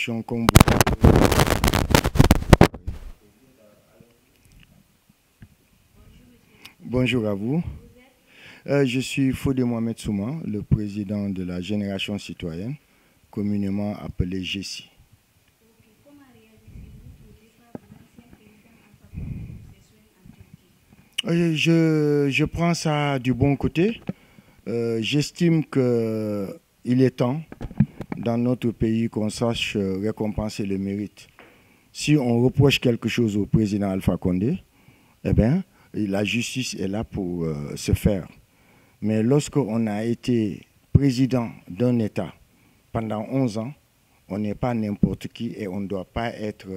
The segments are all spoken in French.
situation comme vous. Bonjour à vous. Je suis Fodé Mohamed Souma, le président de la Génération citoyenne, communément appelée GECI. Je prends ça du bon côté. J'estime qu'il est temps dans notre pays qu'on sache récompenser le mérite. Si on reproche quelque chose au président Alpha Condé, eh bien, la justice est là pour se faire. Mais lorsqu'on a été président d'un État pendant 11 ans, on n'est pas n'importe qui et on ne doit pas être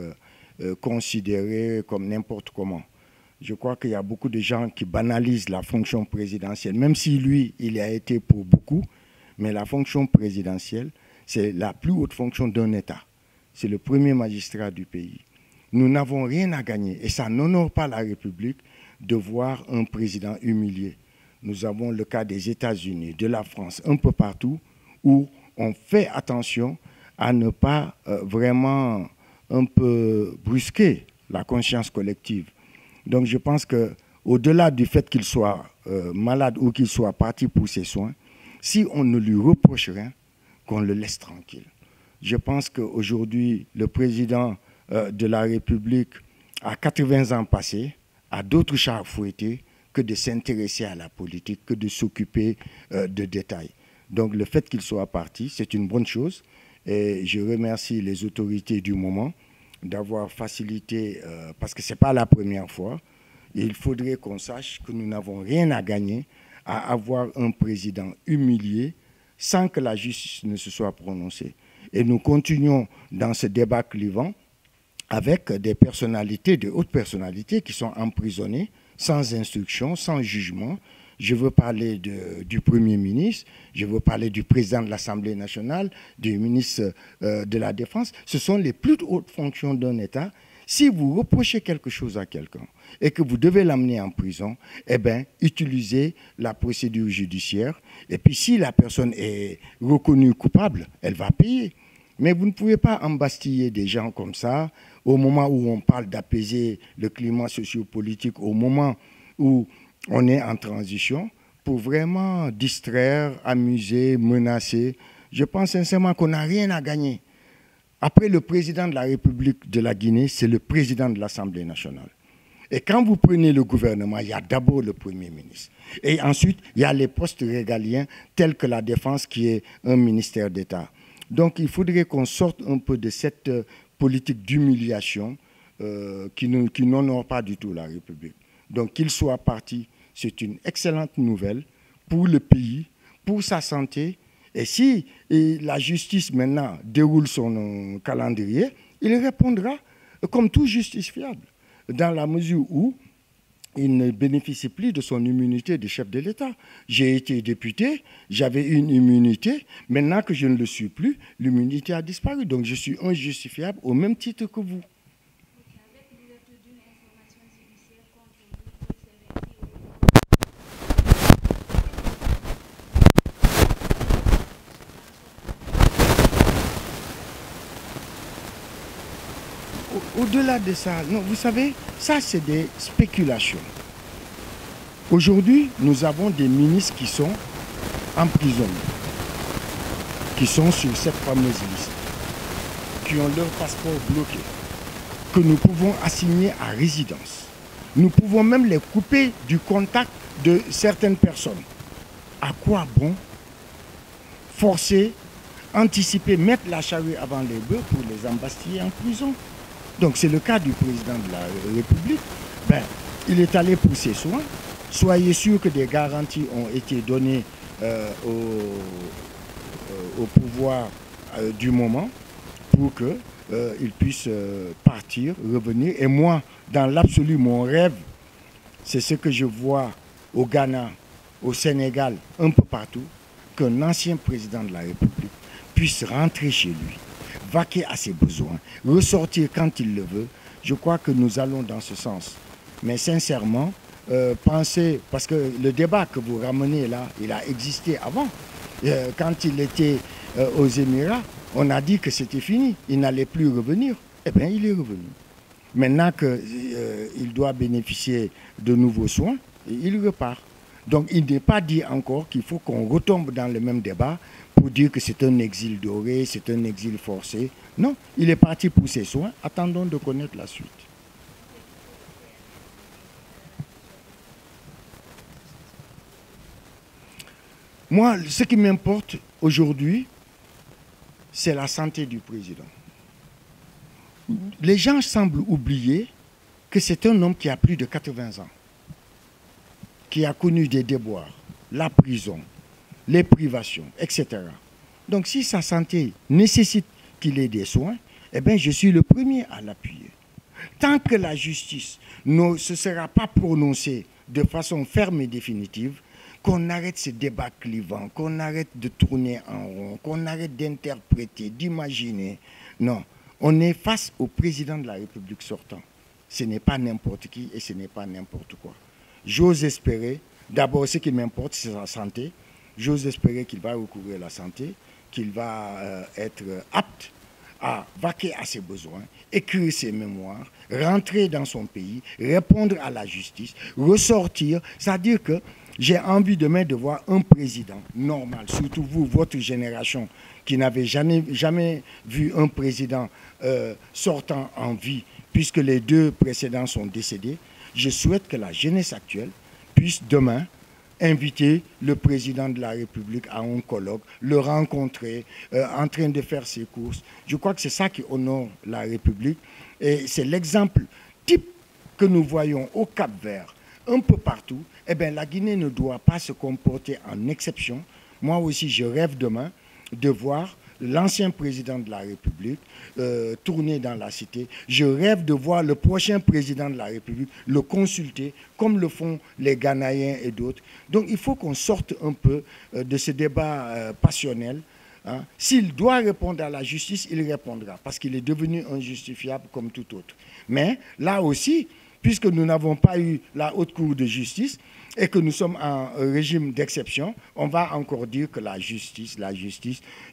considéré comme n'importe comment. Je crois qu'il y a beaucoup de gens qui banalisent la fonction présidentielle, même si lui, il a été pour beaucoup, mais la fonction présidentielle, c'est la plus haute fonction d'un État. C'est le premier magistrat du pays. Nous n'avons rien à gagner et ça n'honore pas la République de voir un président humilié. Nous avons le cas des États-Unis, de la France, un peu partout, où on fait attention à ne pas vraiment un peu brusquer la conscience collective. Donc je pense qu'au-delà du fait qu'il soit malade ou qu'il soit parti pour ses soins, si on ne lui reproche rien, qu'on le laisse tranquille. Je pense qu'aujourd'hui, le président de la République a 80 ans passés, a d'autres chats à fouetter que de s'intéresser à la politique, que de s'occuper de détails. Donc le fait qu'il soit parti, c'est une bonne chose. Et je remercie les autorités du moment d'avoir facilité, parce que ce n'est pas la première fois. Et il faudrait qu'on sache que nous n'avons rien à gagner à avoir un président humilié sans que la justice ne se soit prononcée. Et nous continuons dans ce débat clivant avec des personnalités, de hautes personnalités qui sont emprisonnées sans instruction, sans jugement. Je veux parler du Premier ministre, je veux parler du président de l'Assemblée nationale, du ministre de la Défense. Ce sont les plus hautes fonctions d'un État. Si vous reprochez quelque chose à quelqu'un et que vous devez l'amener en prison, eh bien, utilisez la procédure judiciaire. Et puis, si la personne est reconnue coupable, elle va payer. Mais vous ne pouvez pas embastiller des gens comme ça au moment où on parle d'apaiser le climat sociopolitique, au moment où on est en transition, pour vraiment distraire, amuser, menacer. Je pense sincèrement qu'on n'a rien à gagner. Après le président de la République de la Guinée, c'est le président de l'Assemblée nationale. Et quand vous prenez le gouvernement, il y a d'abord le Premier ministre. Et ensuite, il y a les postes régaliens tels que la Défense qui est un ministère d'État. Donc il faudrait qu'on sorte un peu de cette politique d'humiliation qui n'honore pas du tout la République. Donc qu'il soit parti, c'est une excellente nouvelle pour le pays, pour sa santé. Et si la justice maintenant déroule son calendrier, il répondra comme tout justiciable, dans la mesure où il ne bénéficie plus de son immunité de chef de l'État. J'ai été député, j'avais une immunité. Maintenant que je ne le suis plus, l'immunité a disparu. Donc je suis injustifiable au même titre que vous. Au-delà de ça, non, vous savez, ça c'est des spéculations. Aujourd'hui, nous avons des ministres qui sont emprisonnés, qui sont sur cette fameuse liste, qui ont leur passeport bloqué, que nous pouvons assigner à résidence. Nous pouvons même les couper du contact de certaines personnes. À quoi bon forcer, anticiper, mettre la charrue avant les bœufs pour les embastiller en prison? Donc c'est le cas du président de la République. Ben, il est allé pour ses soins. Soyez sûr que des garanties ont été données au pouvoir du moment pour qu'il puisse partir, revenir. Et moi, dans l'absolu, mon rêve, c'est ce que je vois au Ghana, au Sénégal, un peu partout, qu'un ancien président de la République puisse rentrer chez lui, vaquer à ses besoins, ressortir quand il le veut. Je crois que nous allons dans ce sens. Mais sincèrement, pensez, parce que le débat que vous ramenez là, il a existé avant. Quand il était aux Émirats, On a dit que c'était fini, il n'allait plus revenir. Eh bien, il est revenu. Maintenant qu'il doit bénéficier de nouveaux soins, il repart. Donc, il n'est pas dit encore qu'il faut qu'on retombe dans le même débat pour dire que c'est un exil doré, c'est un exil forcé. Non, il est parti pour ses soins. Attendons de connaître la suite. Moi, ce qui m'importe aujourd'hui, c'est la santé du président. Les gens semblent oublier que c'est un homme qui a plus de 80 ans, qui a connu des déboires, la prison, les privations, etc. Donc si sa santé nécessite qu'il ait des soins, eh bien je suis le premier à l'appuyer. Tant que la justice ne se sera pas prononcée de façon ferme et définitive, qu'on arrête ces débats clivants, qu'on arrête de tourner en rond, qu'on arrête d'interpréter, d'imaginer. Non, on est face au président de la République sortant. Ce n'est pas n'importe qui et ce n'est pas n'importe quoi. J'ose espérer, d'abord ce qui m'importe c'est sa santé, j'ose espérer qu'il va recourir à la santé, qu'il va être apte à vaquer à ses besoins, écrire ses mémoires, rentrer dans son pays, répondre à la justice, ressortir, c'est-à-dire que j'ai envie demain de voir un président normal, surtout vous, votre génération, qui n'avez jamais vu un président sortant en vie, puisque les deux précédents sont décédés. Je souhaite que la jeunesse actuelle puisse demain inviter le président de la République à un colloque, le rencontrer, en train de faire ses courses. Je crois que c'est ça qui honore la République. Et c'est l'exemple type que nous voyons au Cap-Vert, un peu partout. Eh bien, la Guinée ne doit pas se comporter en exception. Moi aussi, je rêve demain de voir l'ancien président de la République tourner dans la cité. Je rêve de voir le prochain président de la République le consulter, comme le font les Ghanéens et d'autres. Donc, il faut qu'on sorte un peu de ce débat passionnel. Hein. S'il doit répondre à la justice, il répondra, parce qu'il est devenu injustifiable comme tout autre. Mais là aussi, puisque nous n'avons pas eu la haute cour de justice et que nous sommes en régime d'exception, on va encore dire que la justice,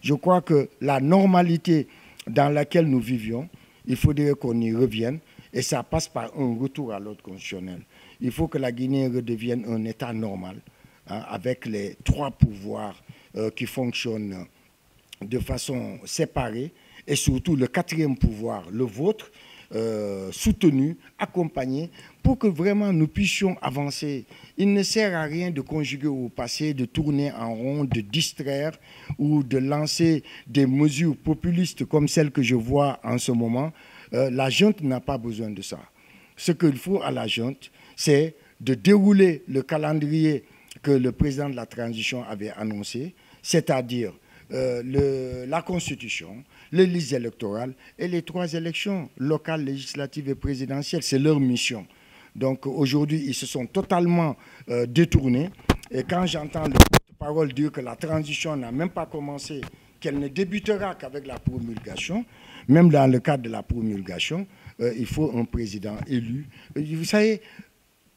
je crois que la normalité dans laquelle nous vivions, il faudrait qu'on y revienne et ça passe par un retour à l'ordre constitutionnel. Il faut que la Guinée redevienne un État normal, hein, avec les trois pouvoirs qui fonctionnent de façon séparée et surtout le quatrième pouvoir, le vôtre, soutenu, accompagné, pour que vraiment nous puissions avancer. Il ne sert à rien de conjuguer au passé, de tourner en rond, de distraire ou de lancer des mesures populistes comme celles que je vois en ce moment. La junte n'a pas besoin de ça. Ce qu'il faut à la junte, c'est de dérouler le calendrier que le président de la transition avait annoncé, c'est-à-dire la Constitution, les listes électorales et les 3 élections locales, législatives et présidentielles. C'est leur mission. Donc aujourd'hui, ils se sont totalement détournés. Et quand j'entends le porte-parole dire que la transition n'a même pas commencé, qu'elle ne débutera qu'avec la promulgation, même dans le cadre de la promulgation, il faut un président élu. Vous savez,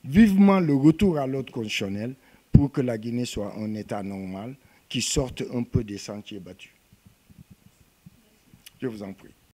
vivement le retour à l'ordre constitutionnel pour que la Guinée soit un État normal, qui sortent un peu des sentiers battus. Je vous en prie.